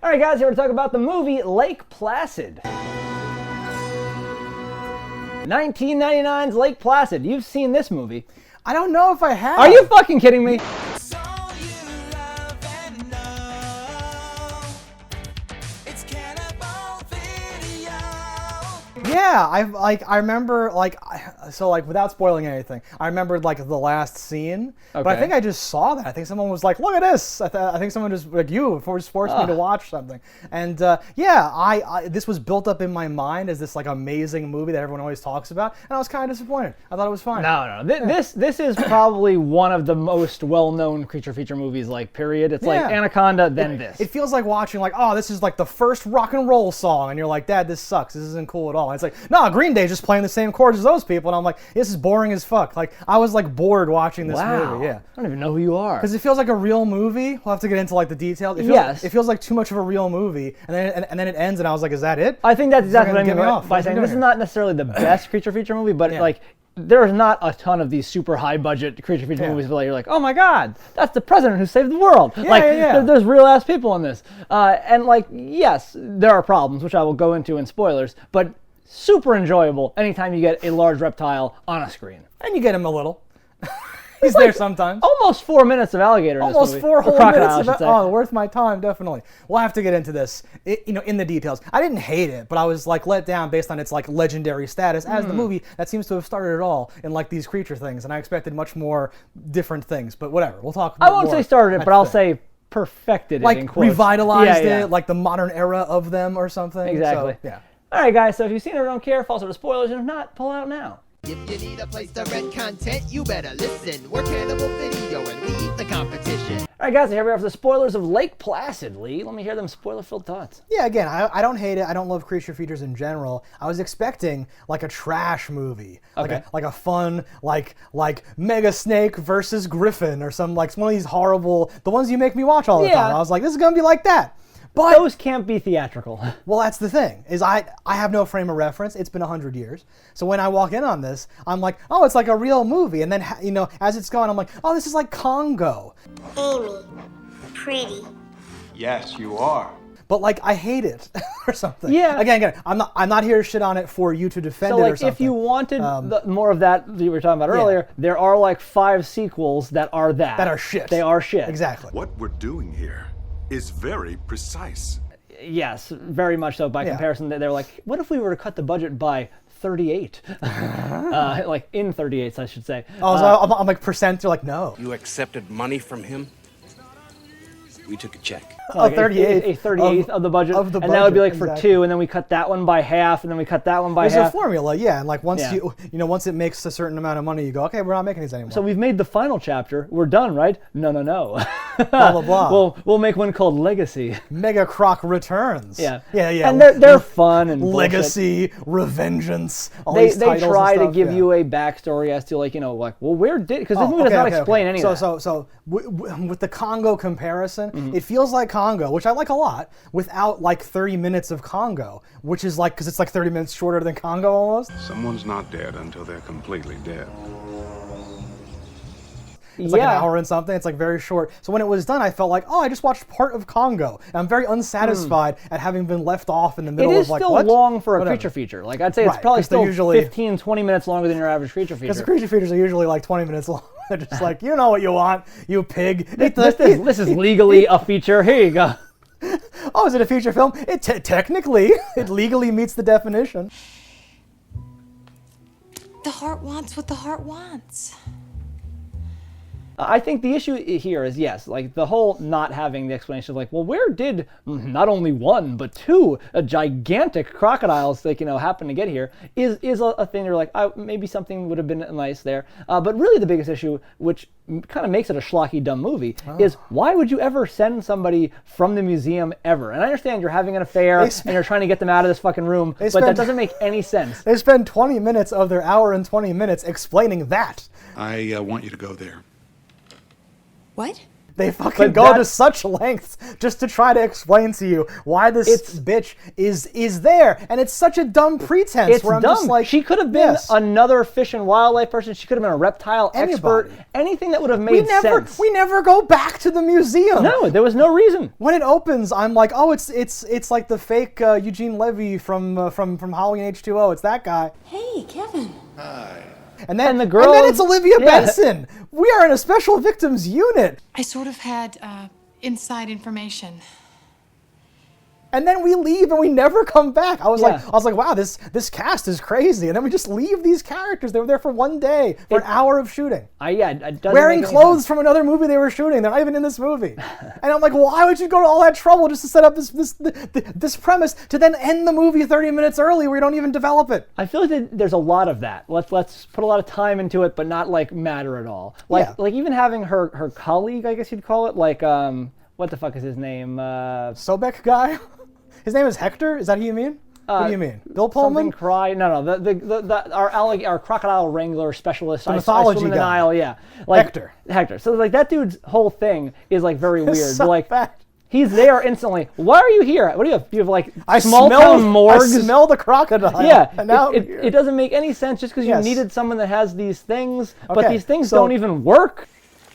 All right, guys, here to talk about the movie Lake Placid. 1999's Lake Placid. You've seen this movie. I don't know if I have. Are you fucking kidding me? Yeah, I remember without spoiling anything, I remembered like the last scene, but I think I just saw that. I think someone was like, "Look at this!" I think someone just like forced me to watch something, and this was built up in my mind as this like amazing movie that everyone always talks about, and I was kind of disappointed. I thought it was fine. No. This is probably one of the most well-known creature feature movies, like period. It's like Anaconda, then this. It feels like watching like, oh, this is like the first rock and roll song, and you're like, Dad, this sucks. This isn't cool at all. And it's like, no, Green Day's just playing the same chords as those people, and I'm like, this is boring as fuck. Like, I was like bored watching this movie. Yeah, I don't even know who you are. Because it feels like a real movie. We'll have to get into like the details. It feels like too much of a real movie, and then it ends, and I was like, is that it? I think that's exactly what I mean by saying this is not necessarily the best creature feature movie, but like, there's not a ton of these super high budget creature feature movies where you're like, oh my god, that's the president who saved the world. There's real ass people in this. And like, yes, there are problems, which I will go into in spoilers, but super enjoyable anytime you get a large reptile on a screen. And you get him a little. He's there sometimes. Almost 4 minutes of alligator in this movie. Almost 4 whole minutes of worth my time, definitely. We'll have to get into this, in the details. I didn't hate it, but I was like let down based on its like legendary status as the movie that seems to have started it all in like these creature things, and I expected much more different things. But whatever, we'll talk about I won't say started it, but I'll say perfected it, like in quotes. Revitalized it, like the modern era of them or something. Exactly. So, yeah. All right, guys, so if you've seen it or don't care, false or spoilers, and if not, pull out now. If you need a place to rent content, you better listen. We're Cannibal Video and we eat the competition. All right, guys, here we are for the spoilers of Lake Placid. Lee, let me hear them spoiler-filled thoughts. Yeah, again, I don't hate it. I don't love creature features in general. I was expecting like a trash movie, like a fun like Mega Snake versus Griffin or some like one of these horrible the ones you make me watch all the time. I was like, this is gonna be like that. But those can't be theatrical. Well, that's the thing, is I have no frame of reference. It's been 100 years. So when I walk in on this, I'm like, oh, it's like a real movie. And then, as it's gone, I'm like, oh, this is like Congo. Amy, pretty. Yes, you are. But like, I hate it or something. Yeah. Again, I'm not here to shit on it for you to defend it or something. So like, if you wanted more of that we were talking about earlier, there are like 5 sequels that are that. That are shit. They are shit. Exactly. What we're doing here is very precise. Yes, very much so. By comparison, they're like, what if we were to cut the budget by 38? Like in 38s, I should say. Oh, so I'm like percent. You're like, no. You accepted money from him? We took a check. Like 38th. A 38th of the budget. And that would be like for 2, and then we cut that one by half, and then we cut that one by half. There's a formula, and like once once it makes a certain amount of money, you go, okay, we're not making these anymore. So we've made the final chapter. We're done, right? No. Blah blah blah. We'll make one called Legacy. Mega Croc Returns. Yeah. And they're fun and Legacy, Revengeance. They try to give you a backstory as to where did, because this movie does not explain any of that. So with the Congo comparison, it feels like Congo, which I like a lot, without like 30 minutes of Congo, which is like, because it's like 30 minutes shorter than Congo almost. Someone's not dead until they're completely dead. It's like an hour and something. It's like very short. So when it was done, I felt like, oh, I just watched part of Congo. And I'm very unsatisfied at having been left off in the middle of like, what? It is still long for a creature feature. Like, I'd say it's probably still usually 15, 20 minutes longer than your average creature feature. Because the creature features are usually like 20 minutes long. They're just like, you know what you want, you pig. This is legally a feature. Here you go. Oh, is it a feature film? Technically, it legally meets the definition. The heart wants what the heart wants. I think the issue here is, yes, like the whole not having the explanation of like, well, where did not only 1, but 2 gigantic crocodiles happen to get here is a thing you're like, maybe something would have been nice there. But really the biggest issue, which kind of makes it a schlocky, dumb movie, is why would you ever send somebody from the museum ever? And I understand you're having an affair and you're trying to get them out of this fucking room, but that doesn't make any sense. They spend 20 minutes of their hour and 20 minutes explaining that. I want you to go there. What? They fucking go to such lengths just to try to explain to you why this bitch is there, and it's such a dumb pretense. It's where I'm dumb. just like, she could have been another fish and wildlife person. She could have been a reptile expert. Anything that would have made sense. We never go back to the museum. No, there was no reason. When it opens, I'm like, oh, it's like the fake Eugene Levy from Halloween H2O. It's that guy. Hey, Kevin. Hi. And then girl, it's Olivia Benson. We are in a special victims unit. I sort of had inside information. And then we leave and we never come back. I was like, wow, this cast is crazy. And then we just leave these characters. They were there for one day, for an hour of shooting. It doesn't wearing make any clothes sense. from another movie they were shooting. They're not even in this movie. And I'm like, why would you go to all that trouble just to set up this premise to then end the movie 30 minutes early where you don't even develop it? I feel like there's a lot of that. Let's put a lot of time into it, but not like matter at all. Like even having her colleague, I guess you'd call it, like what the fuck is his name? Sobek guy? His name is Hector? Is that who you mean? What do you mean? Bill Pullman? Our crocodile wrangler specialist. The mythology swim in guy. the Nile, yeah. Hector. So like that dude's whole thing is like very weird. So like bad. he's there instantly. Why are you here? What do you have? You have like I small town morgues. I smell the crocodile. Yeah, And now it doesn't make any sense just because you needed someone that has these things, but Okay, these things so- don't even work.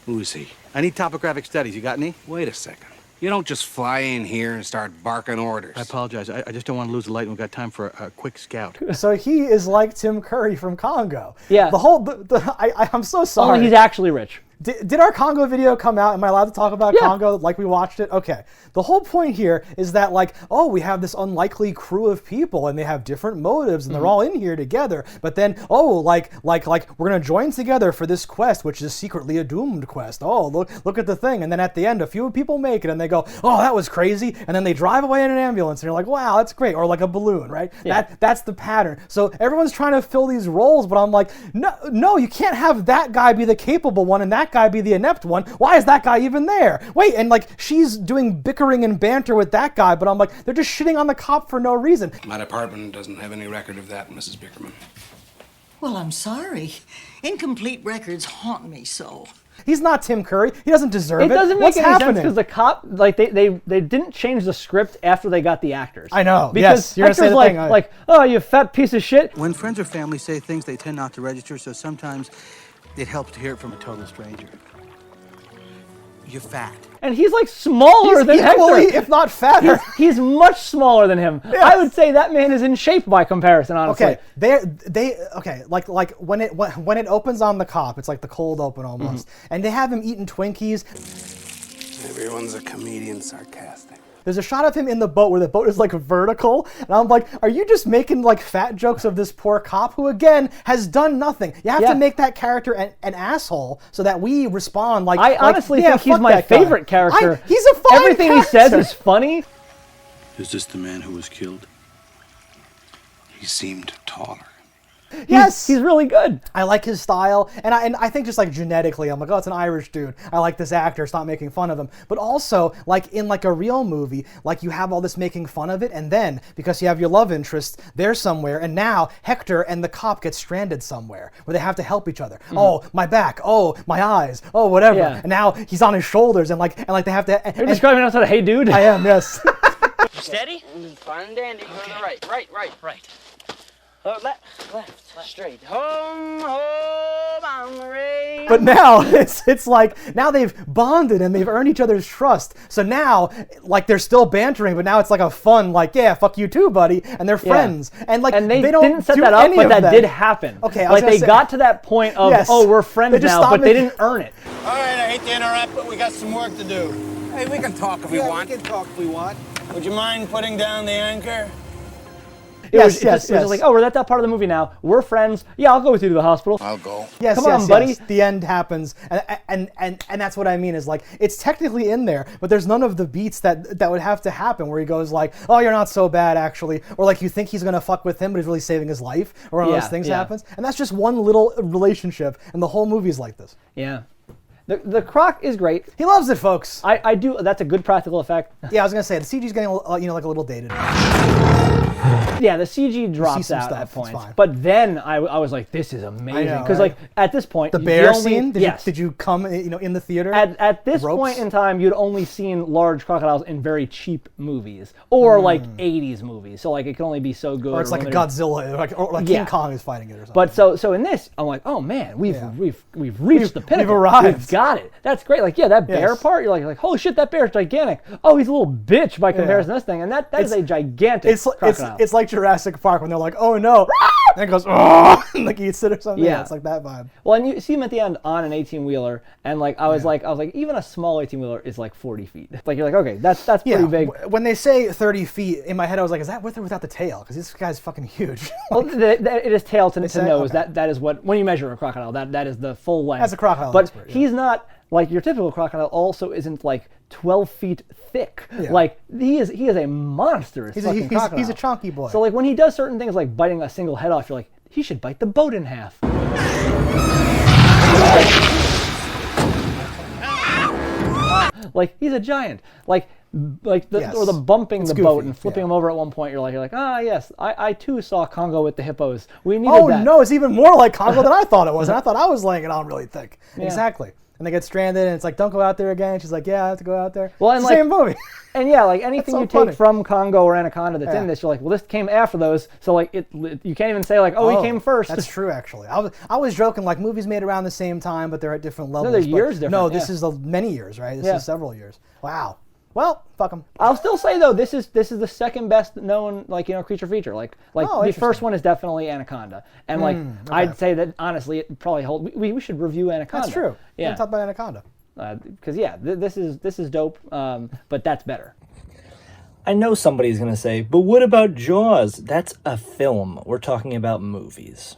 Who is he? I need topographic studies. You got any? Wait a second. You don't just fly in here and start barking orders. I apologize. I just don't want to lose the light, and we've got time for a quick scout. So he is like Tim Curry from Congo. Yeah. I'm so sorry. Only he's actually rich. Did our Congo video come out? Am I allowed to talk about Congo like we watched it? Okay. The whole point here is that like, oh, we have this unlikely crew of people and they have different motives and they're all in here together. But then, oh, like we're gonna join together for this quest, which is secretly a doomed quest. Oh, look at the thing. And then at the end, a few people make it and they go, oh, that was crazy. And then they drive away in an ambulance and you're like, wow, that's great. Or like a balloon, right? Yeah. That's the pattern. So everyone's trying to fill these roles, but I'm like, no, you can't have that guy be the capable one and that guy be the inept one. Why is that guy even there? Wait, and like she's doing bickering and banter with that guy, but I'm like, they're just shitting on the cop for no reason. My department doesn't have any record of that, Mrs. Bickerman. Well, I'm sorry. Incomplete records haunt me so. He's not Tim Curry. He doesn't deserve it. It doesn't make What's any happening? sense because the cop, like they didn't change the script after they got the actors. I know. Because Yes, you're gonna say Hector's the like, thing. like, oh, you fat piece of shit. When friends or family say things, they tend not to register, so sometimes it helps to hear it from a total stranger. You're fat. And he's like smaller He's than equally, Hector. if not fatter. He's much smaller than him. Yes. I would say that man is in shape by comparison, honestly. Okay, like when it opens on the cop, it's like the cold open almost, and they have him eating Twinkies. Everyone's a comedian sarcastic. There's a shot of him in the boat where the boat is like vertical, and I'm like, are you just making like fat jokes of this poor cop who again has done nothing? You have to make that character an asshole so that we respond like. I honestly yeah, think he's fuck my that guy. favorite character. He's a fine Everything character. he says is funny. Is this the man who was killed? He seemed taller. Yes, He's really good. I like his style, and I think just like genetically, I'm like, oh, it's an Irish dude. I like this actor. Stop making fun of him. But also, like in like a real movie, like you have all this making fun of it, and then because you have your love interest, they're somewhere, and now Hector and the cop get stranded somewhere where they have to help each other. Oh, my back. Oh, my eyes. Oh, whatever. Yeah. And now he's on his shoulders, and they have to. You're describing us as a hey dude. I am, yes. Steady? Fine and dandy. Okay. Right. Left, straight. Home, on the range. But now it's like now they've bonded and they've earned each other's trust. So now like they're still bantering, but now it's like a fun like yeah, fuck you too, buddy, and they're friends. And like they don't didn't set do that up, any but of that did happen. Okay, I was like gonna they say- got to that point of Yes. oh, we're They friends just now, stopped but they making- didn't earn it. All right, I hate to interrupt, but we got some work to do. Hey, we can talk if we want. We can talk if we want. Would you mind putting down the anchor? It was just like, oh, we're at that part of the movie now. We're friends. Yeah, I'll go with you to the hospital. I'll go. Yes, Come yes, on, buddy. yes. The end happens, and that's what I mean is like it's technically in there, but there's none of the beats that would have to happen where he goes like, oh, you're not so bad actually, or like you think he's gonna fuck with him, but he's really saving his life, or one of those things happens, and that's just one little relationship, and the whole movie's like this. Yeah. The croc is great. He loves it, folks. I do. That's a good practical effect. Yeah, I was gonna say the CG's getting like a little dated. Yeah, the CG drops some out stuff, at it's points. fine. But then I was like, this is amazing. know, Because right? like at this point, The bear only, scene? Yes. Did you come, in the theater? At this Ropes? point in time, you'd only seen large crocodiles in very cheap movies or like 80s movies. So like it can only be so good. or it's like limited. a Godzilla, or like Yeah. King Kong is fighting it or something. But so in this, I'm like, oh man, we've reached the pinnacle. arrived. We've got it. That's great. Like that bear Yes. part, you're like, holy shit, that bear's gigantic. Oh, he's a little bitch by comparison to this thing, and that is a gigantic crocodile. It's like Jurassic Park when they're like, oh no, and it goes, oh, and like eats it or something. Yeah. It's like that vibe. Well, and you see him at the end on an 18-wheeler, and like I was like, even a small 18-wheeler is like 40 feet. Like you're like, okay, that's pretty big. When they say 30 feet, in my head I was like, is that with or without the tail? Because this guy's fucking huge. Well, it is tail to say? nose. Okay. That is what, when you measure a crocodile, that is the full length. As a crocodile but expert, yeah. he's not like your typical crocodile. Also, isn't like 12 feet thick. Yeah. Like he is a monstrous fucking crocodile. He's a chunky boy. So like when he does certain things like biting a single head off, you're like, he should bite the boat in half. Like he's a giant. Like Yes. or the bumping It's the boat goofy, and flipping yeah. him over at one point. You're like, ah yes, I too saw Congo with the hippos. We needed Oh that. no, it's even more like Congo than I thought it was, and I thought I was laying it on really thick. Yeah. Exactly. And they get stranded, and it's like, don't go out there again. She's like, yeah, I have to go out there. Well, It's and the like- same movie. And yeah, like anything so you funny. take from Congo or Anaconda that's Yeah. in this, you're like, well, this came after those, so like you can't even say like, oh, he came first. That's true, actually. I was joking, like movies made around the same time, but they're at different levels. they're but years different, No, this yeah. is many years, right? This Yeah. is several years. Wow. Well, fuck them. I'll still say though, this is the second best known creature feature. Like Oh, the interesting. first one is definitely Anaconda, and like I'd say that honestly, it probably holds. We should review Anaconda. That's true. We Yeah. haven't talked about Anaconda. Because this is dope. But that's better. I know somebody's going to say, but what about Jaws? That's a film. We're talking about movies.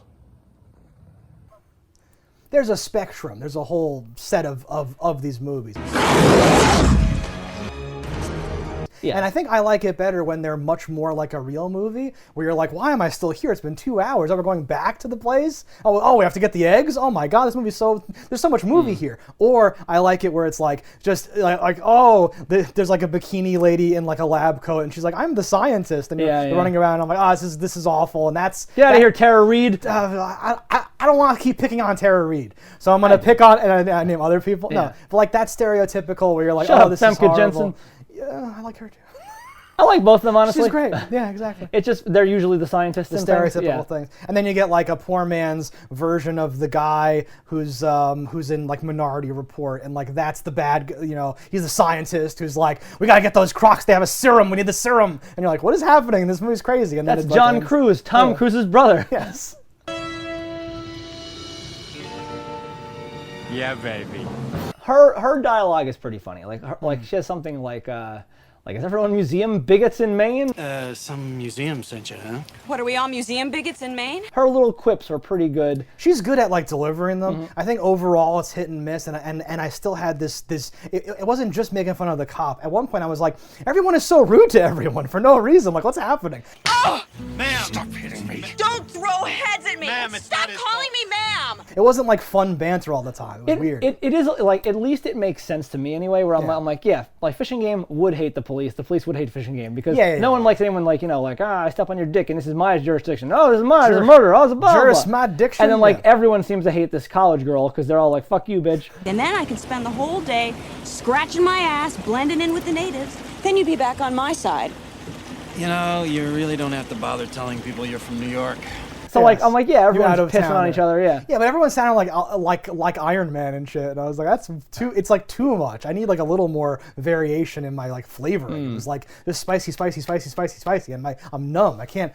There's a spectrum. There's a whole set of these movies. Yeah. And I think I like it better when they're much more like a real movie, where you're like, why am I still here? It's been 2 hours. Oh, we're going back to the place? Oh, we have to get the eggs? Oh my God, this movie's there's so much movie here. Or I like it where it's like, just there's like a bikini lady in like a lab coat, and she's like, I'm the scientist, and you're running around, and I'm like, oh, this is awful, and that's... Get out of here, Tara Reid. I don't want to keep picking on Tara Reid, so I'm gonna pick on and I name other people. Yeah. No, but like that's stereotypical where you're like, Shut oh, up, this is Femke horrible. Jensen. Yeah, I like her too. I like both of them, honestly. She's great. Yeah, exactly. It's just they're usually the scientists. The and stereotypical things, and then you get like a poor man's version of the guy who's in like Minority Report, and like that's the bad, he's the scientist who's like, we gotta get those crocs. They have a serum. We need the serum. And you're like, what is happening? This movie's crazy. And then That's it's John like, Cruise, Tom Cruise's brother. Yes. Yeah, baby. Her dialogue is pretty funny. Like she has something like is everyone museum bigots in Maine? Some museum sent you, huh? What, are we all museum bigots in Maine? Her little quips are pretty good. She's good at like delivering them. I think overall it's hit and miss, and I still had this. It wasn't just making fun of the cop. At one point I was like, everyone is so rude to everyone for no reason. Like, what's happening? Oh! Ma'am! Stop hitting me. Don't throw heads at me! Ma'am, it's Stop not his calling me ma'am! It wasn't like fun banter all the time. It was weird. It is like, at least it makes sense to me anyway, where I'm like, yeah, like Fishing Game would hate the police would hate Fishing Game, because no one likes anyone I step on your dick and this is my jurisdiction. Oh, this is mine, this is murder, oh, this is blah, blah, blah. Jurisdiction. And then like everyone seems to hate this college girl because they're all like, fuck you, bitch. And then I can spend the whole day scratching my ass, blending in with the natives. Then you'd be back on my side. You know, you really don't have to bother telling people you're from New York. So like I'm like, yeah, You're out everyone's of pissing town on each other, yeah. Yeah, but everyone sounded like Iron Man and shit. And I was like, that's too. It's like too much. I need like a little more variation in my like flavoring. It was like this spicy, and I'm numb. I can't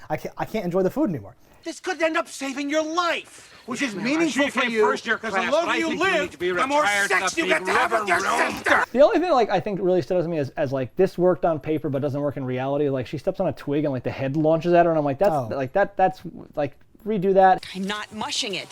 enjoy the food anymore. This could end up saving your life, which is Ma'am, meaningful I for came you. first year Because class, the but longer I you think you need live, to be the more retired sex in you the get to have with your river room. sister. The only thing like I think really stood out to me as like this worked on paper but doesn't work in reality. Like she steps on a twig and like the head launches at her, and I'm like, that's like redo that. I'm not mushing it.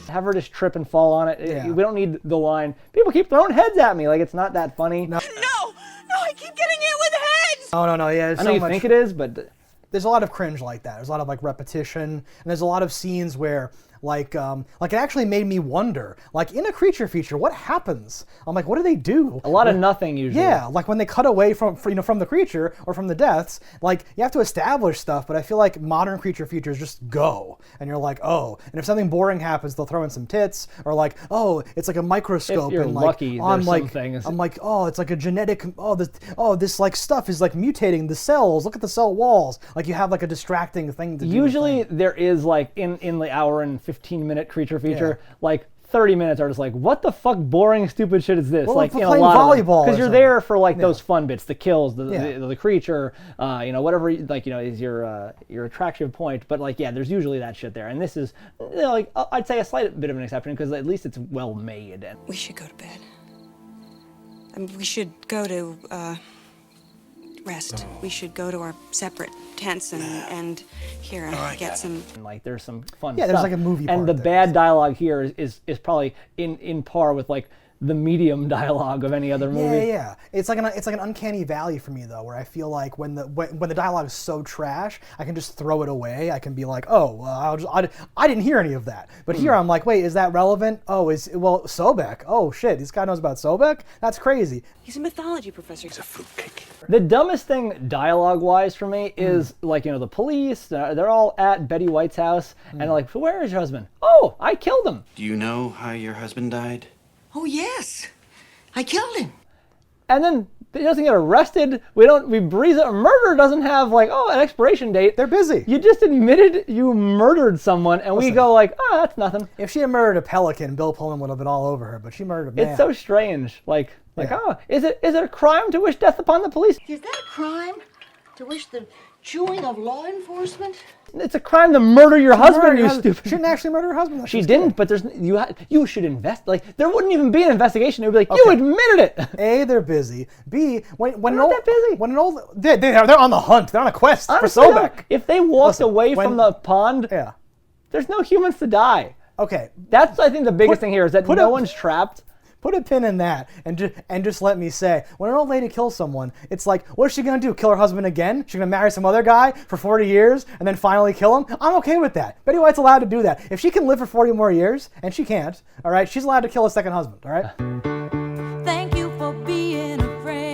Have her just trip and fall on it. Yeah. We don't need the line, people keep throwing heads at me. Like it's not that funny. No, I keep getting hit with heads! No, yeah. I know you think it is, but there's a lot of cringe like that. There's a lot of like repetition, and there's a lot of scenes where Like it actually made me wonder, like in a creature feature, what happens? I'm like, what do they do? A lot of nothing usually. Yeah, like when they cut away from the creature or from the deaths, like you have to establish stuff, but I feel like modern creature features just go, and you're like, oh, and if something boring happens, they'll throw in some tits, or like, oh, it's like a microscope, If you're and like lucky, on there's like, some things. I'm like, oh, it's like a genetic, this like stuff is like mutating the cells. Look at the cell walls. Like you have like a distracting thing to do. Usually there is like in the hour and 15-minute creature feature, like 30 minutes are just like, what the fuck boring stupid shit is this? Well, like we're in a playing lot volleyball because or you're something. there for like those fun bits, the kills, the creature, whatever like is your attraction point. But like there's usually that shit there, and this is like I'd say a slight bit of an exception because at least it's well made. And We should go to bed. I mean, we should go to rest. We should go to our separate tents and get some. like there's some fun Yeah, stuff. there's like a movie and part the there. bad dialogue here is probably in par with like the medium dialogue of any other movie. Yeah. It's like an uncanny valley for me though, where I feel like when the dialogue is so trash, I can just throw it away. I can be like, oh, well, I didn't hear any of that. But here I'm like, wait, is that relevant? Oh, Sobek. Oh shit, this guy knows about Sobek? That's crazy. He's a mythology professor. It's a fruitcake. The dumbest thing dialogue-wise for me is like the police. They're all at Betty White's house, and they're like, so where is your husband? Oh, I killed him. Do you know how your husband died? Oh, yes. I killed him. And then he doesn't get arrested. We breeze it. Murder doesn't have like an expiration date. They're busy. You just admitted you murdered someone, and we go like, oh, that's nothing. If she had murdered a pelican, Bill Pullman would have been all over her. But she murdered a man. It's so strange. Like, oh, is it a crime to wish death upon the police? Is that a crime? To wish the chewing of law enforcement? It's a crime to murder your husband, you stupid. She didn't actually murder her husband. She didn't, but you should invest. Like, there wouldn't even be an investigation. It would be like, you admitted it. A, they're busy. B, when They're not that busy. They're on the hunt. They're on a quest Honestly, for Sobek. If they walked away from the pond, there's no humans to die. Okay. That's, I think, the biggest thing here is that no one's trapped. Put a pin in that and just let me say, when an old lady kills someone, it's like, what is she going to do? Kill her husband again? She's going to marry some other guy for 40 years and then finally kill him? I'm okay with that. Betty White's allowed to do that. If she can live for 40 more years, and she can't, all right, she's allowed to kill a second husband, all right? Thank you for being a friend.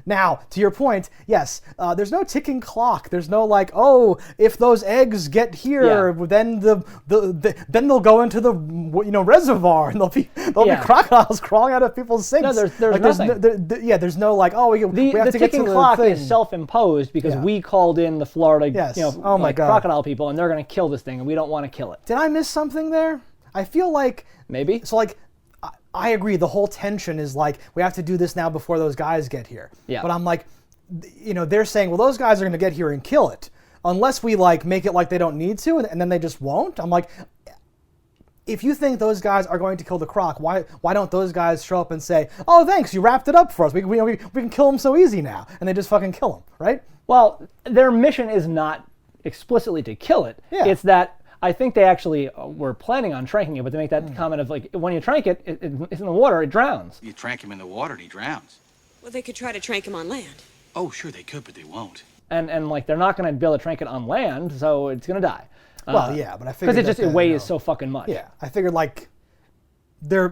Now, to your point, yes, there's no ticking clock. There's no like, oh, if those eggs get here, then then they'll go into the reservoir and there'll be crocodiles crawling out of people's sinks. No, there's like, nothing. There's no like, oh, we have The to get to ticking the clock thing. is self-imposed because we called in the Florida, Oh my God. crocodile people, and they're going to kill this thing, and we don't want to kill it. Did I miss something there? I feel like maybe. So like, I agree. The whole tension is like, we have to do this now before those guys get here. Yeah. But I'm like, they're saying, well, those guys are going to get here and kill it, unless we like make it like they don't need to, and then they just won't. I'm like, if you think those guys are going to kill the croc, why don't those guys show up and say, oh, thanks, you wrapped it up for us. We can kill him so easy now, and they just fucking kill him, right? Well, their mission is not explicitly to kill it. Yeah. It's that I think they actually were planning on tranking it, but they make that comment of like, when you trank it, it's in the water, it drowns. You trank him in the water and he drowns. Well, they could try to trank him on land. Oh, sure they could, but they won't. And like, they're not going to be able to trank it on land, so it's going to die. Well, but I figured because it weighs so fucking much. Yeah, I figured like you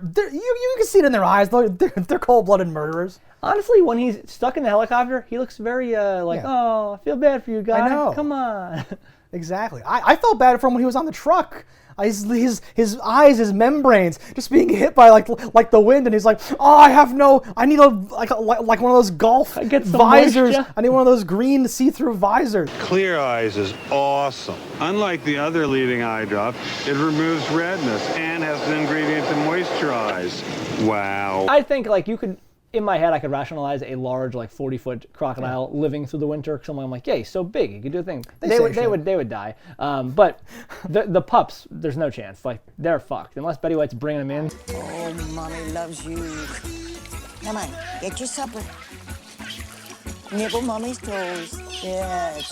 can see it in their eyes. They're cold-blooded murderers. Honestly, when he's stuck in the helicopter, he looks very oh, I feel bad for you guys. I know. Come on. Exactly. I felt bad for him when he was on the truck. His eyes, his membranes, just being hit by like the wind, and he's like, oh, I need like one of those golf visors. Moisture. I need one of those green see-through visors. Clear Eyes is awesome. Unlike the other leading eye drop, it removes redness and has an ingredient to moisturize. Wow. I think like you could. In my head, I could rationalize a large, like 40-foot crocodile living through the winter. So I'm like, yay, so big, he could do a thing. They would die. But the pups, there's no chance. Like they're fucked unless Betty White's bringing them in. Oh, Mommy loves you. Come on, get your supper. Nibble Mommy's toes. Yes.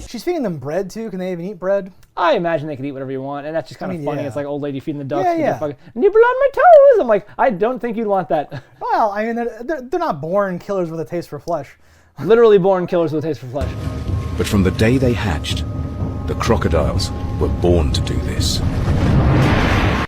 She's feeding them bread too. Can they even eat bread? I imagine they could eat whatever you want, and that's just kind of funny. Yeah. It's like old lady feeding the ducks. Yeah. Fucking, nibble on my toes. I'm like, I don't think you'd want that. Well, I mean, they're not born killers with a taste for flesh. Literally born killers with a taste for flesh. But from the day they hatched, The crocodiles were born to do this.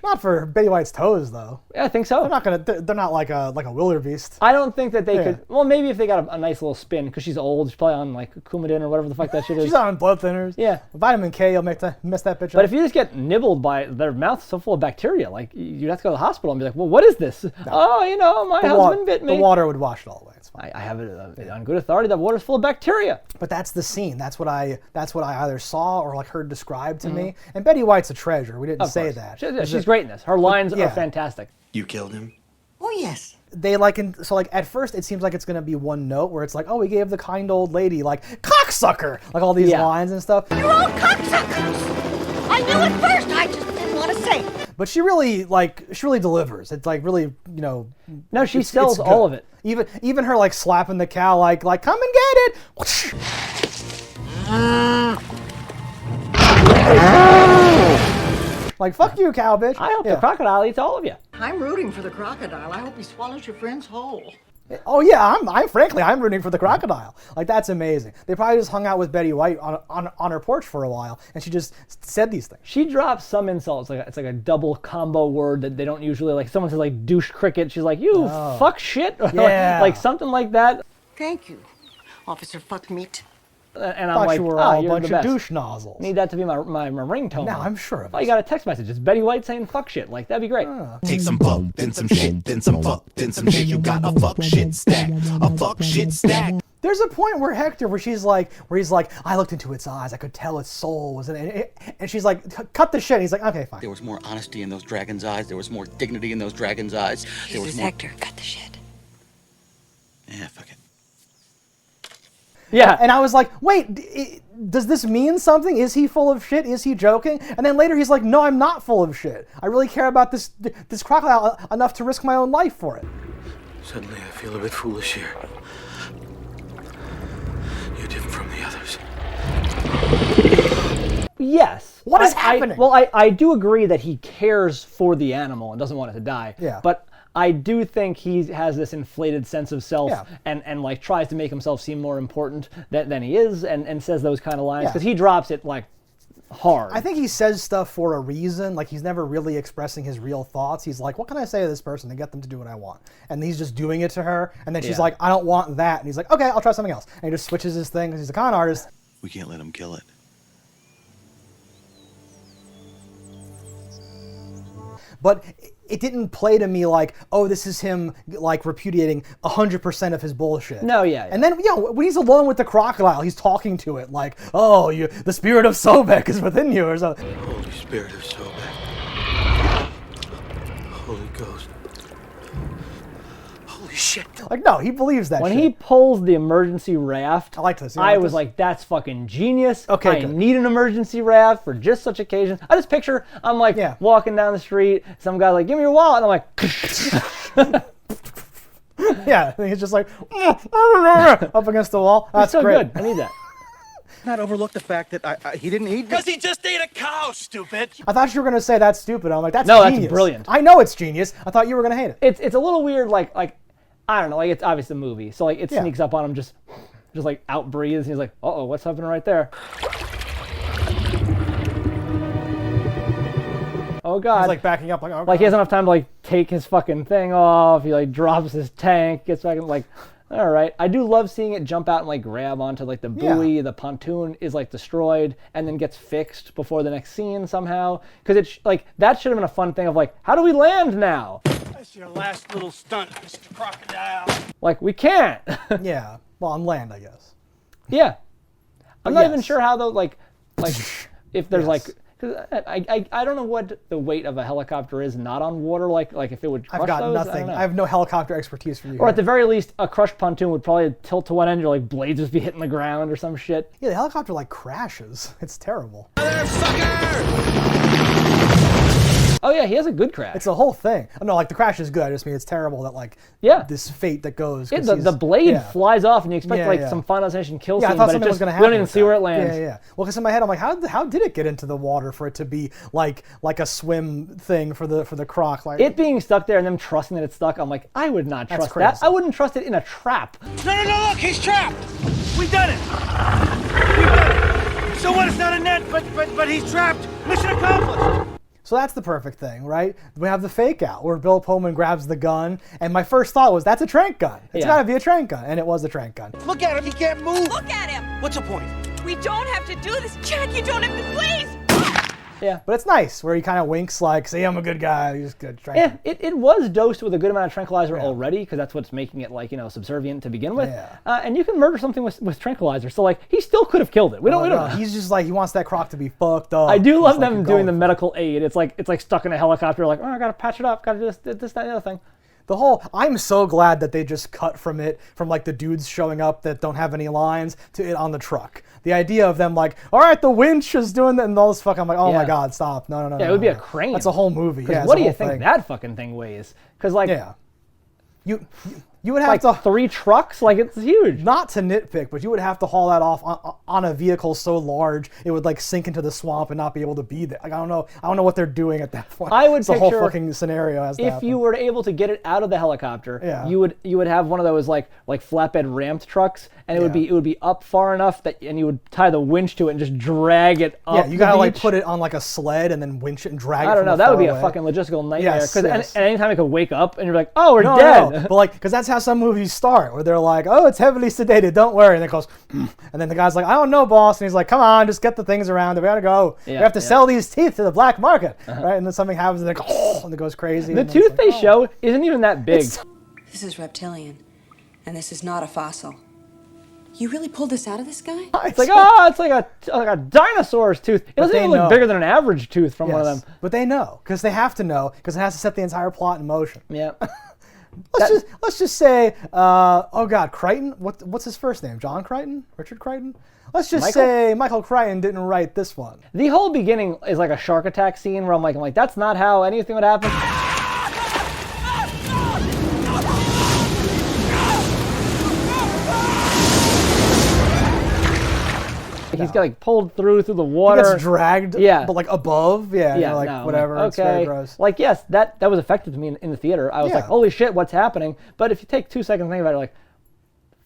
Not for Betty White's toes, though. Yeah, I think so. They're not like a wildebeest. I don't think that they could. Well, maybe if they got a nice little spin, because she's old. She's probably on like Coumadin or whatever the fuck that shit is. She's on blood thinners. Yeah. Vitamin K will mess that bitch up. But if you just get nibbled by their mouth so full of bacteria, like you'd have to go to the hospital and be like, well, what is this? No. Oh, my husband bit me. The water would wash it all away. It's fine. I have it on good authority that water's full of bacteria. But that's the scene. That's what I either saw or like heard described to me. And Betty White's a treasure. We didn't say that. She's great in this. Her lines are fantastic. You killed him? Oh, yes. They so at first it seems like it's gonna be one note where it's like, oh, we gave the kind old lady like cocksucker, like all these lines and stuff. You're all cocksuckers. I knew it first. I just didn't want to say it. But she really delivers. It's like really, No, she sells all of it. Even her like slapping the cow like come and get it. Like, fuck you, cow bitch. I hope the crocodile eats all of you. I'm rooting for the crocodile. I hope he swallows your friend's whole. Oh yeah, I'm rooting for the crocodile. Like, that's amazing. They probably just hung out with Betty White on her porch for a while, and she just said these things. She drops some insults. It's like a double combo word that they don't usually, like, someone says like douche cricket. She's like, you fuck shit. Yeah. like something like that. Thank you, Officer Fuckmeat. And I'm like, you were all a you're bunch the of best. douche nozzles. Need that to be my ringtone. Now I'm sure of it. Oh, you got a text message. It's Betty White saying fuck shit. Like, that'd be great. Take some fuck, then some shit, then some fuck, then some shit. You got a fuck shit stack. A fuck shit stack. There's a point where he's like, I looked into its eyes, I could tell its soul was in it, and she's like, cut the shit. And he's like, okay, fine. There was more honesty in those dragons' eyes. There was more dignity in those dragons' eyes. There was more... Hector, cut the shit. Yeah, fuck it. Yeah. And I was like, wait, does this mean something? Is he full of shit? Is he joking? And then later he's like, no, I'm not full of shit. I really care about this crocodile enough to risk my own life for it. Suddenly I feel a bit foolish here. You're different from the others. Yes. What is happening? I do agree that he cares for the animal and doesn't want it to die. Yeah. But I do think he has this inflated sense of self and like tries to make himself seem more important than he is and says those kind of lines because he drops it like hard. I think he says stuff for a reason. Like, he's never really expressing his real thoughts. He's like, what can I say to this person to get them to do what I want? And he's just doing it to her. And then she's like, I don't want that. And he's like, okay, I'll try something else. And he just switches his thing because he's a con artist. We can't let him kill it. But it didn't play to me like, oh, this is him like repudiating 100% of his bullshit. No, yeah. And then, when he's alone with the crocodile, he's talking to it like, oh, the spirit of Sobek is within you or something. Holy Spirit of Sobek. Holy Ghost. Holy shit. Like, no, he believes that when shit. he pulls the emergency raft, I like this. I was like, that's fucking genius. Okay, I good. need an emergency raft for just such occasions. I just picture, I'm like walking down the street, some guy like, give me your wallet, and I'm like, yeah, and he's just like, up against the wall. That's so great. good. I need that. Not overlook the fact that he didn't eat. Because he just ate a cow, stupid. I thought you were gonna say that's stupid. I'm like, that's No, genius. that's brilliant. I know it's genius. I thought you were gonna hate it. It's a little weird, like I don't know, like it's obviously a movie, so like it sneaks up on him, just like out breathes. He's like, uh oh, what's happening right there? Oh god! He's like backing up, like, oh, like he has enough time to like take his fucking thing off. He like drops his tank, gets back and like, all right. I do love seeing it jump out and like grab onto like the buoy. Yeah. The pontoon is like destroyed and then gets fixed before the next scene somehow. Because it's like that should have been a fun thing of like, how do we land now? That's your last little stunt, Mr. Crocodile. Like we can't. Yeah. Well, on land, I guess. Yeah. I'm not even sure how though. Like if there's like. Cause I don't know what the weight of a helicopter is not on water, like if it would crush I've got those, nothing. I have no helicopter expertise for you. Or at the very least, a crushed pontoon would probably tilt to one end, or like blades would be hitting the ground or some shit. Yeah, the helicopter like crashes. It's terrible. Oh yeah, he has a good crash. It's a whole thing. No, like the crash is good. I just mean it's terrible that like this fate that goes. Yeah, the blade flies off, and you expect some Final Destination kill scene, I thought but something was gonna happen. We don't even see where it lands. Yeah. Well, because in my head I'm like, how did it get into the water for it to be like a swim thing for the croc? Like it being stuck there and them trusting that it's stuck. I'm like, I would not trust that. I wouldn't trust it in a trap. No, look, he's trapped. We done it. We done it. So what? It's not a net, but he's trapped. Mission accomplished. So that's the perfect thing, right? We have the fake out where Bill Pullman grabs the gun, and my first thought was, that's a trank gun. It's gotta be a trank gun, and it was a trank gun. Look at him, he can't move. Look at him. What's the point? We don't have to do this. Jack, you don't have to, please. Yeah, but it's nice where he kind of winks like, see, I'm a good guy. He's good. Yeah, it was dosed with a good amount of tranquilizer already, because that's what's making it, like, you know, subservient to begin with. Yeah. And you can murder something with tranquilizer, so like he still could have killed it. We don't know. He's just like, he wants that croc to be fucked up. I do love them doing the medical aid. It's like stuck in a helicopter, like, oh, I gotta patch it up, gotta do this, that, and the other thing. The whole, I'm so glad that they just cut from it, from like the dudes showing up that don't have any lines to it on the truck. The idea of them like, all right, the winch is doing that and all this fuck. I'm like, oh my God, stop. No. Yeah, it would be a crane. That's a whole movie. Yeah, what do you think that fucking thing weighs? Because like, you would have like to 3 trucks, like it's huge. Not to nitpick, but you would have to haul that off on a vehicle so large it would like sink into the swamp and not be able to be there. Like I don't know what they're doing at that point. I would the whole fucking scenario has to if happen. you were able to get it out of the helicopter, you would have one of those like flatbed ramped trucks, and it would be up far enough that, and you would tie the winch to it and just drag it up. Yeah, you gotta like put it on like a sled and then winch it and drag it. I don't know. That would be a fucking logistical nightmare. Because and anytime it could wake up and you're like, oh, we're dead. No. But like, because that's how some movies start, where they're like, oh, it's heavily sedated, don't worry, and it goes, and then the guy's like, I don't know, boss, and he's like, come on, just get the things around it. We gotta go. We have to sell these teeth to the black market, right? And then something happens, and they go, oh, and it goes crazy. The tooth they show isn't even that big. This is reptilian, and this is not a fossil. You really pulled this out of this guy? It's like, it's like a dinosaur's tooth. It doesn't even look bigger than an average tooth from one of them. But they know, because they have to know, because it has to set the entire plot in motion. Yeah. Let's just say, oh God, Crichton. What's his first name? John Crichton? Richard Crichton? Let's just say Michael Crichton didn't write this one. The whole beginning is like a shark attack scene where I'm like, that's not how anything would happen. He's got like pulled through the water. He gets dragged, but like above, whatever. Okay. It's very gross. Like yes, that was effective to me in the theater. I was like, holy shit, what's happening? But if you take 2 seconds to think about it, like,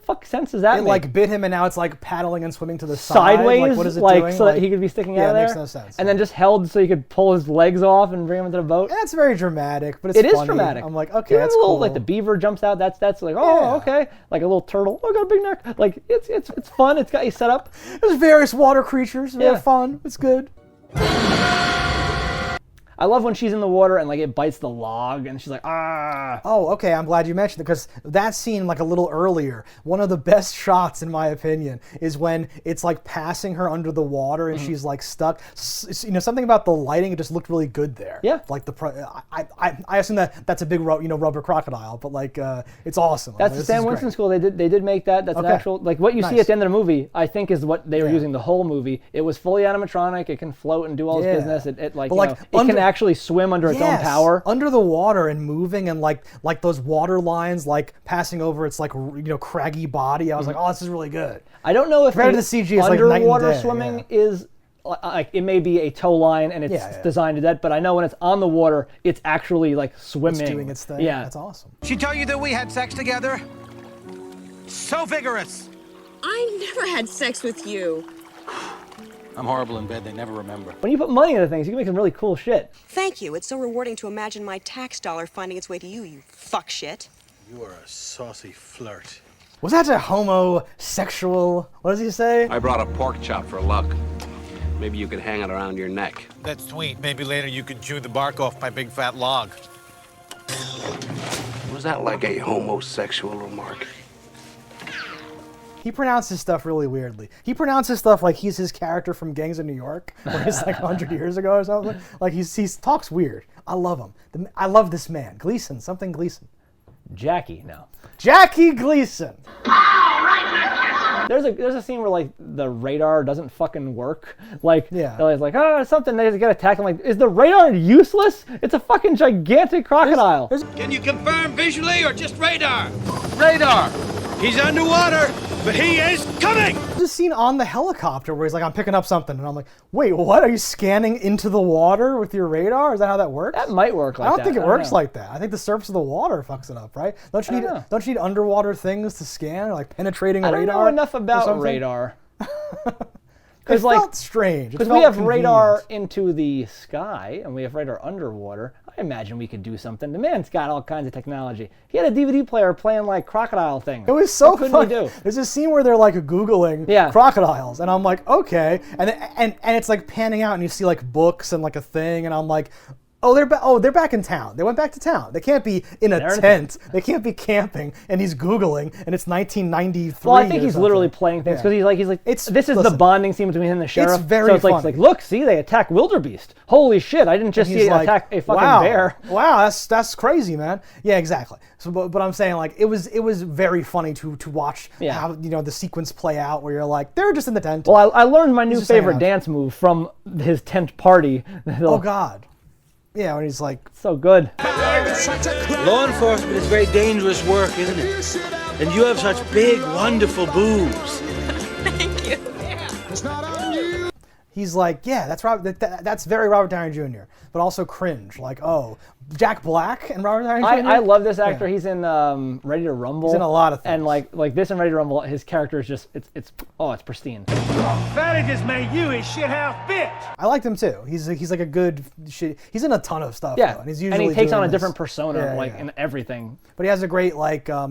fuck sense does that make? It like bit him, and now it's like paddling and swimming to the sideways, side. Like, what is it doing? So that he could be sticking out of there. It makes no sense. And then just held so you could pull his legs off and bring him into the boat. And it's very dramatic, but it's funny. It is dramatic. I'm like, okay, that's cool. cool. Like the beaver jumps out. That's like, oh, okay. Like a little turtle. Oh, got a big neck. Like it's fun. It's got you set up. There's various water creatures. They're fun. It's good. I love when she's in the water and like it bites the log and she's like, ah. Oh, okay. I'm glad you mentioned it, because that scene, like a little earlier, one of the best shots in my opinion is when it's like passing her under the water and she's like stuck. Something about the lighting, it just looked really good there. Yeah. Like I assume that's a big rubber crocodile, but like it's awesome. That's the Sam Winston School. They did make that. That's an actual, like what you see at the end of the movie, I think is what they were using the whole movie. It was fully animatronic. It can float and do all its business. It like, it can actually swim under its own power. Under the water and moving, and like those water lines like passing over its like craggy body. I was like, oh, this is really good. I don't know if the CG is like underwater swimming is like, it may be a tow line and it's designed to that, but I know when it's on the water, it's actually like swimming. It's doing its thing. Yeah, that's awesome. She tell you that we had sex together? So vigorous. I never had sex with you. I'm horrible in bed. They never remember. When you put money into things, you can make some really cool shit. Thank you. It's so rewarding to imagine my tax dollar finding its way to you, you fuck shit. You are a saucy flirt. Was that a homosexual? What does he say? I brought a pork chop for luck. Maybe you could hang it around your neck. That's sweet. Maybe later you could chew the bark off my big fat log. Was that like a homosexual remark? He pronounces stuff really weirdly. He pronounces stuff like he's his character from Gangs of New York, where he's like 100 years ago or something. Like he talks weird. I love him. I love this man. Gleason, something Gleason. Jackie, no. Jackie Gleason. There's a scene where like the radar doesn't fucking work. Like Ellie's like, something, they just get attacked. I'm like, is the radar useless? It's a fucking gigantic crocodile. Can you confirm visually or just radar? Radar. He's underwater, but he is coming! There's a scene on the helicopter where he's like, I'm picking up something. And I'm like, wait, what? Are you scanning into the water with your radar? Is that how that works? That might work like that. I don't think it works like that. I think the surface of the water fucks it up, right? Don't you need underwater things to scan, like penetrating radar? I don't know enough about radar. It felt strange. Because we have radar into the sky and we have radar underwater. I imagine we could do something. The man's got all kinds of technology. He had a DVD player playing like crocodile thing. It was so what couldn't fun. he do? There's a scene where they're like Googling crocodiles, and I'm like, okay, and it's like panning out, and you see like books and like a thing, and I'm like, they're back in town. They went back to town. They can't be in a tent. They can't be camping, and he's Googling, and it's 1993. Well, I think he's literally playing things because he's like, this is the bonding scene between him and the sheriff. It's very so it's funny. It's like, look, see, they attack wildebeest. Holy shit, I didn't just see it attack a fucking bear. Wow, that's crazy, man. Yeah, exactly. So, but I'm saying like it was very funny to watch how the sequence play out where you're like, they're just in the tent. Well, I learned my new favorite dance move from his tent party. Oh God. Yeah, when he's like, so good. Law enforcement is very dangerous work, isn't it? And you have such big, wonderful boobs. Thank you. He's like, yeah, that's very Robert Downey Jr., but also cringe. Like, oh, Jack Black and Robert Downey Jr. I love this actor. He's in Ready to Rumble. He's in a lot of things. And like this and Ready to Rumble, his character is just it's pristine. Fatty just made you his shithouse bitch. I liked him too. He's like a good shit. He's in a ton of stuff. Yeah, though, and he's usually he takes on a this. different persona in everything. But he has a great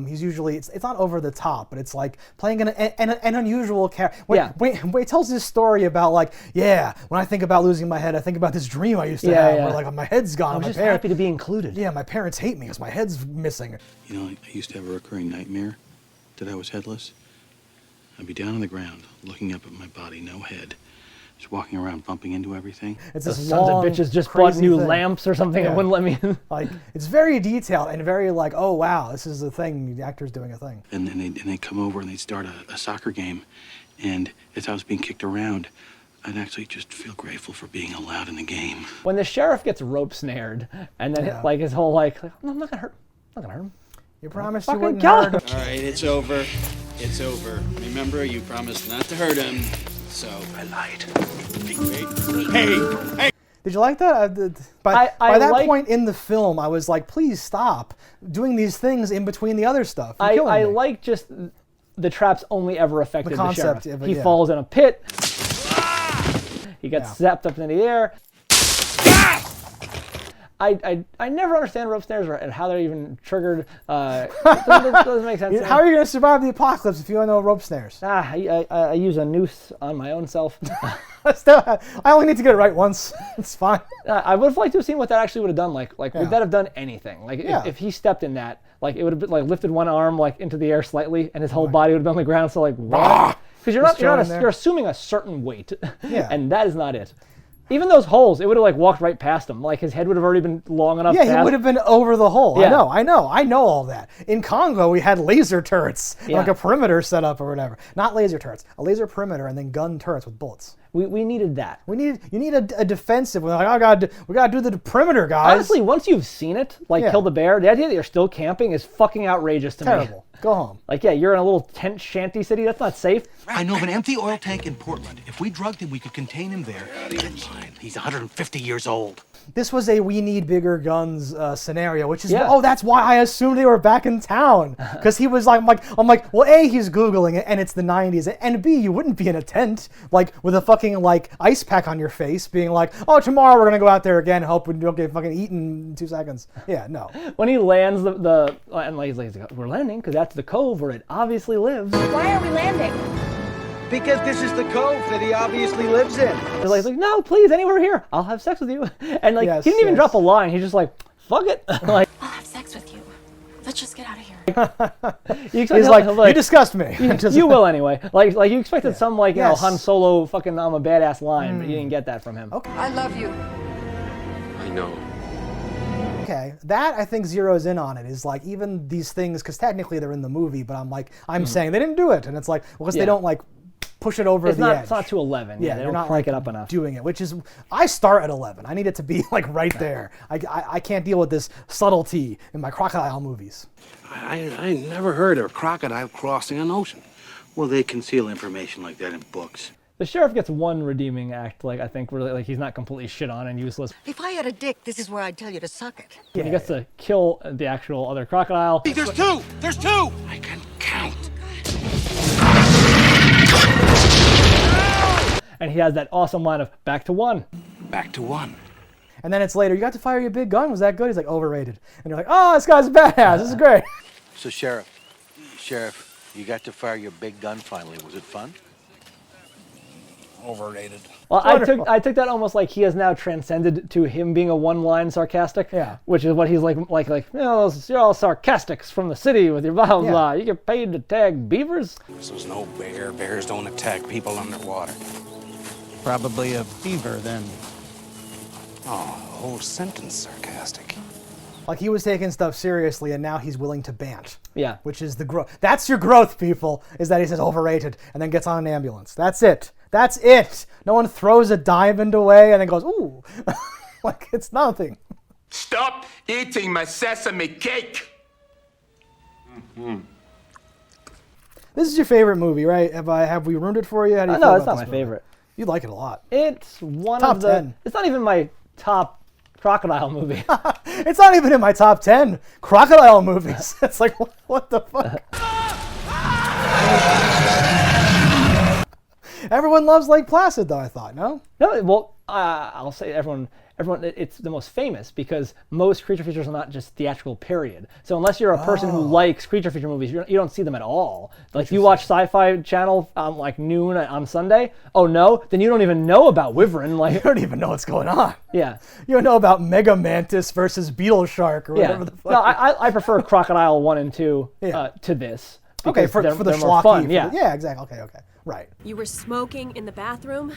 he's usually it's not over the top, but it's like playing an unusual character. When he tells this story about like, when I think about losing my head, I think about this dream I used to have where like my head's gone. I'm just happy to be included. Yeah, my parents hate me because my head's missing. You know, I used to have a recurring nightmare that I was headless. I'd be down on the ground, looking up at my body, no head, just walking around, bumping into everything. It's Those this sons of bitches just bought new lamps or something and wouldn't let me in. Like, it's very detailed and very like, oh wow, this is a thing. The actor's doing a thing. And they'd come over and they'd start a soccer game, and as I was being kicked around, I'd actually just feel grateful for being allowed in the game. When the sheriff gets rope snared, and then like his whole like I'm not gonna hurt him. You promised you Fucking wouldn't kill hurt him. All right, it's over. It's over. Remember, you promised not to hurt him, so I lied. Hey! Did you like that? By that point in the film, I was like, please stop doing these things in between the other stuff. I like just the traps only ever affected the sheriff. Of it, he falls in a pit. He gets zapped up into the air. I never understand rope snares and how they're even triggered. It doesn't make sense. How are you going to survive the apocalypse if you don't know rope snares? I use a noose on my own self. I only need to get it right once. It's fine. I would have liked to have seen what that actually would have done. Like would that have done anything? Like if he stepped in that, like it would have been like lifted one arm like into the air slightly, and his whole body would have been on the ground. So like what? Because you're assuming a certain weight, and that is not it. Even those holes, it would have like walked right past him. Like his head would have already been long enough. Yeah, he would have been over the hole. Yeah. I know all that. In Congo, we had laser turrets, like a perimeter set up or whatever. Not laser turrets, a laser perimeter, and then gun turrets with bullets. We needed that. You need a defensive. We're like, oh god, we gotta do the perimeter, guys. Honestly, once you've seen it, like kill the bear, the idea that you're still camping is fucking outrageous to me. Terrible. Go home. Like, you're in a little tent shanty city. That's not safe. I know of an empty oil tank in Portland. If we drugged him, we could contain him there. He's 150 years old. This was a we need bigger guns scenario, which is that's why I assumed they were back in town, because he was like, I'm like, well, A, he's Googling it and it's the 90s, and B, you wouldn't be in a tent like with a fucking like ice pack on your face, being like, oh, tomorrow we're gonna go out there again, hope we don't get fucking eaten in 2 seconds. Yeah, no. When he lands and like, he's like, we're landing because that's the cove where it obviously lives. Why are we landing? Because this is the cove that he obviously lives in. They're like, no, please, anywhere here. I'll have sex with you. And like, he didn't even drop a line. He's just like, fuck it. Like, I'll have sex with you. Let's just get out of here. He's like, you disgust me. You will anyway. Like you expected some like, you know, Han Solo fucking I'm a badass line, but you didn't get that from him. Okay. I love you. I know. Okay, that I think zeroes in on it, is like even these things, because technically they're in the movie, but I'm saying they didn't do it, and it's like, well, because they don't like push it over the edge. It's not to 11. Yeah, they don't crank it up enough. Doing it, which is, I start at 11. I need it to be like right there. I can't deal with this subtlety in my crocodile movies. I never heard of a crocodile crossing an ocean. Well, they conceal information like that in books. The sheriff gets one redeeming act, like I think, where like he's not completely shit on and useless. If I had a dick, this is where I'd tell you to suck it. When he gets to kill the actual other crocodile. There's two! There's two! I can count. and he has that awesome line of "back to one." Back to one. And then it's later, you got to fire your big gun? Was that good? He's like, overrated. And you're like, oh, this guy's badass. This is great. So, Sheriff, you got to fire your big gun finally. Was it fun? Overrated. Well, I took that almost like he has now transcended to him being a one-line sarcastic. Yeah. Which is what he's like, you know, you're all sarcastics from the city with your blah, blah, blah. You get paid to tag beavers? So there's no bear. Bears don't attack people underwater. Probably a beaver then. Oh, the whole sentence sarcastic. Like he was taking stuff seriously, and now he's willing to bant. Yeah. Which is the growth. That's your growth, people, is that he says overrated and then gets on an ambulance. That's it. That's it. No one throws a diamond away and then goes, ooh. Like it's nothing. Stop eating my sesame cake! This is your favorite movie, right? Have we ruined it for you? How do you feel No, it's about not this my movie? favorite. You like it a lot. It's one Top of the... 10. It's not even my top crocodile movie. It's not even in my top 10 crocodile movies. It's like, what the fuck? Everyone loves Lake Placid, though, I thought, no? No, well, I'll say everyone, it's the most famous because most creature features are not just theatrical, period. So unless you're a person who likes creature feature movies, you don't see them at all. Like you watch Sci-Fi Channel like noon on Sunday, oh no, then you don't even know about Wyvern. Like You don't even know what's going on. Yeah. You don't know about Mega Mantis versus Beetle Shark or whatever the fuck. No, I prefer Crocodile 1 and 2 to this. Okay, for the they're more schlocky. fun. Yeah. Yeah, exactly. Okay. Right. You were smoking in the bathroom?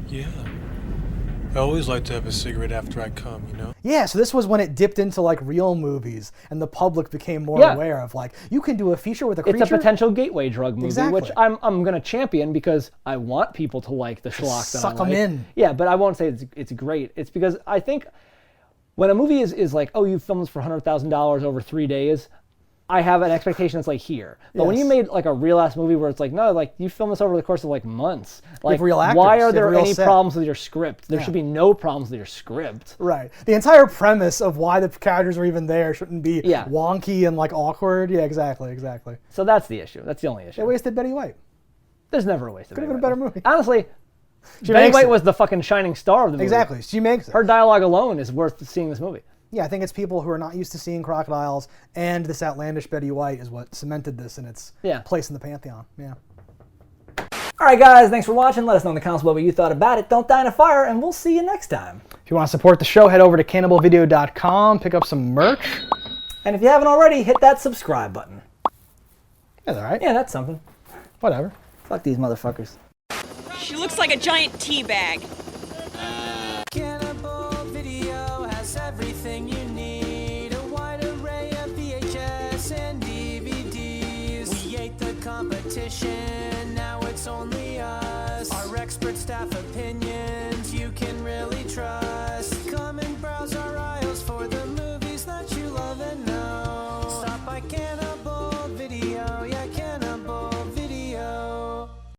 Yeah. I always like to have a cigarette after I come, you know? Yeah, so this was when it dipped into like real movies and the public became more aware of like, you can do a feature with a creature. It's a potential gateway drug movie, Exactly. which I'm going to champion because I want people to like the schlock that I like. Suck them in. Yeah, but I won't say it's great. It's because I think when a movie is like, oh, you filmed this for $100,000 over 3 days, I have an expectation that's like here. But when you made like a real ass movie where it's like, no, like you film this over the course of like months. Like real actors, why are you have there real any set. problems with your script? There should be no problems with your script. Right. The entire premise of why the characters are even there shouldn't be wonky and like awkward. Yeah, exactly. So that's the issue. That's the only issue. They wasted Betty White. There's never a waste of Could Betty have been a White. better movie. Honestly, She Betty makes White it. was the fucking shining star of the movie. Exactly. She makes it. Her dialogue alone is worth seeing this movie. Yeah, I think it's people who are not used to seeing crocodiles and this outlandish Betty White is what cemented this in its place in the pantheon. Yeah. All right, guys, thanks for watching. Let us know in the comments what you thought about it. Don't die in a fire, and we'll see you next time. If you want to support the show, head over to cannibalvideo.com, pick up some merch. And if you haven't already, hit that subscribe button. That's all right. Yeah, that's something. Whatever. Fuck these motherfuckers. She looks like a giant tea bag. Cannibal Video has everything you need. A wide array of VHS and DVDs. We ate the competition, now it's only us. Our expert staff opinions, you can really